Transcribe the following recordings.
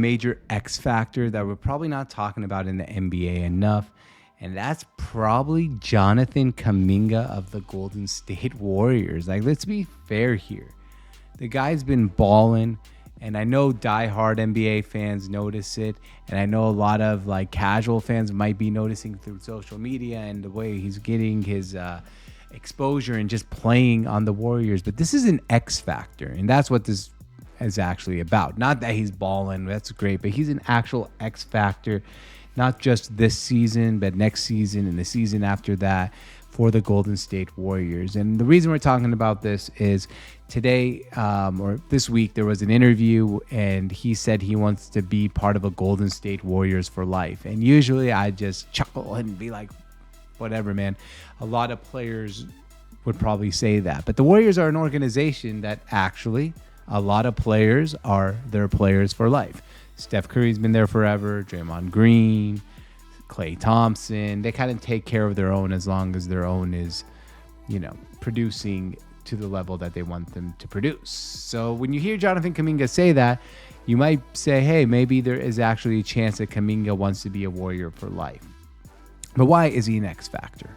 major X factor that we're probably not talking about in the NBA enough, and that's probably Jonathan Kuminga of the Golden State Warriors. Like, let's be fair here. The guy's been balling, and I know diehard NBA fans notice it, and I know a lot of like casual fans might be noticing through social media and the way he's getting his exposure and just playing on the Warriors. But this is an X factor, and that's what this is actually about. Not that he's balling, that's great, but he's an actual X factor, not just this season, but next season and the season after that for the Golden State Warriors. And the reason we're talking about this is today or this week, there was an interview and he said he wants to be part of a Golden State Warriors for life. And usually I just chuckle and be like, whatever, man. A lot of players would probably say that. But the Warriors are an organization that actually a lot of players are their players for life. Steph Curry's been there forever, Draymond Green, Klay Thompson. They kind of take care of their own as long as their own is, producing to the level that they want them to produce. So when you hear Jonathan Kuminga say that, you might say, hey, maybe there is actually a chance that Kuminga wants to be a Warrior for life. But why is he an X factor?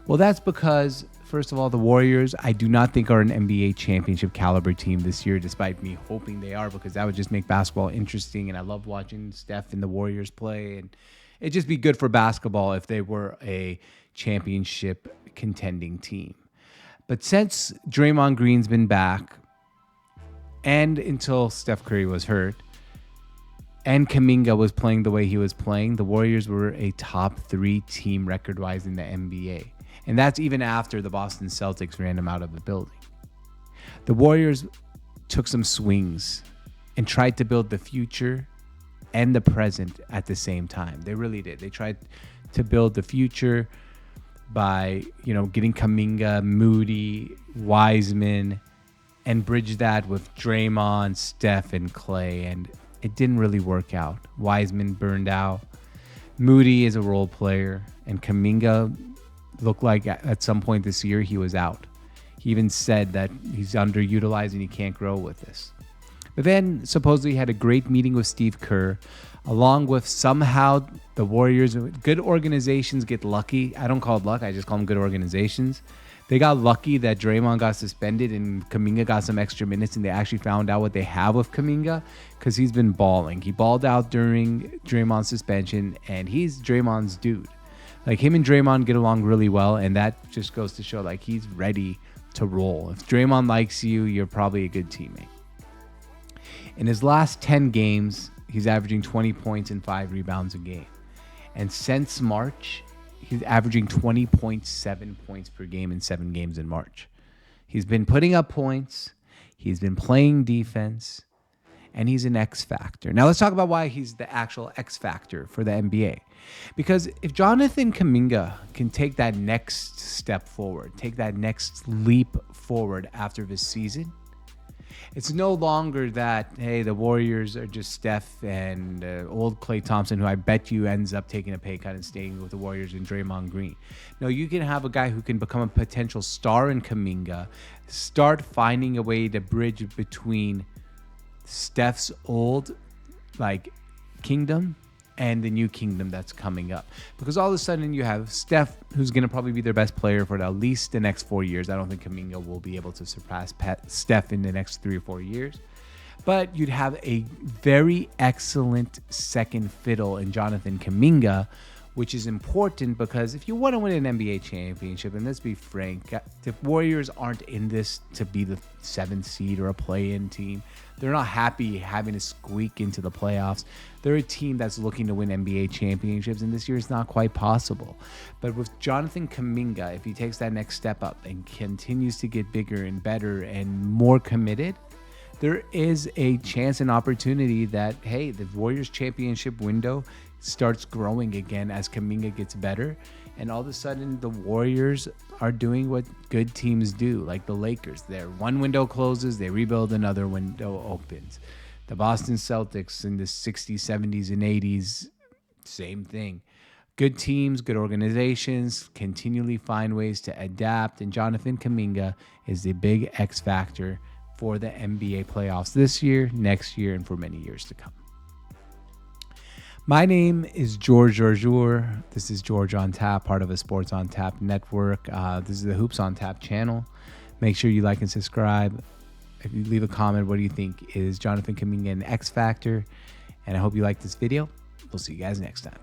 Well, that's because, first of all, the Warriors, I do not think are an NBA championship caliber team this year, despite me hoping they are, because that would just make basketball interesting. And I love watching Steph and the Warriors play. And it'd just be good for basketball if they were a championship contending team. But since Draymond Green's been back, and until Steph Curry was hurt, and Kuminga was playing the way he was playing, the Warriors were a top 3 team record-wise in the NBA. And that's even after the Boston Celtics ran him out of the building. The Warriors took some swings and tried to build the future and the present at the same time. They really did. They tried to build the future by, getting Kuminga, Moody, Wiseman, and bridge that with Draymond, Steph, and Klay. And it didn't really work out. Wiseman burned out. Moody is a role player, and Kuminga looked like at some point this year he was out. He even said that he's underutilized and he can't grow with this. But then supposedly he had a great meeting with Steve Kerr, along with somehow the Warriors. Good organizations get lucky. I don't call it luck. I just call them good organizations. They got lucky that Draymond got suspended and Kuminga got some extra minutes, and they actually found out what they have with Kuminga because he's been balling. He balled out during Draymond's suspension, and he's Draymond's dude. Like, him and Draymond get along really well, and that just goes to show, like, he's ready to roll. If Draymond likes you, you're probably a good teammate. In his last 10 games, he's averaging 20 points and 5 rebounds a game. And since March, he's averaging 20.7 points per game in 7 games in March. He's been putting up points. He's been playing defense. And he's an X factor. Now let's talk about why he's the actual X factor for the NBA. Because if Jonathan Kuminga can take that next step forward, take that next leap forward after this season, it's no longer that, hey, the Warriors are just Steph and old Klay Thompson, who I bet you ends up taking a pay cut and staying with the Warriors, and Draymond Green. No, you can have a guy who can become a potential star in Kuminga, start finding a way to bridge between Steph's old kingdom and the new kingdom that's coming up. Because all of a sudden you have Steph, who's going to probably be their best player for at least the next 4 years. I don't think Kuminga will be able to surpass Steph in the next 3 or 4 years. But you'd have a very excellent second fiddle in Jonathan Kuminga, which is important because if you want to win an NBA championship, and let's be frank, the Warriors aren't in this to be the 7th seed or a play-in team. They're not happy having to squeak into the playoffs. They're a team that's looking to win NBA championships, and this year it's not quite possible. But with Jonathan Kuminga, if he takes that next step up and continues to get bigger and better and more committed, there is a chance and opportunity that, hey, the Warriors championship window starts growing again as Kuminga gets better. And all of a sudden, the Warriors are doing what good teams do, like the Lakers. Their one window closes, they rebuild, another window opens. The Boston Celtics in the 60s, 70s, and 80s, same thing. Good teams, good organizations continually find ways to adapt. And Jonathan Kuminga is the big X factor for the NBA playoffs this year, next year, and for many years to come. My name is George Arjour. This is George on Tap, part of a Sports on Tap network. This is the Hoops on Tap channel. Make sure you like and subscribe. If you leave a comment, what do you think? Is Jonathan Kuminga an X factor? And I hope you like this video. We'll see you guys next time.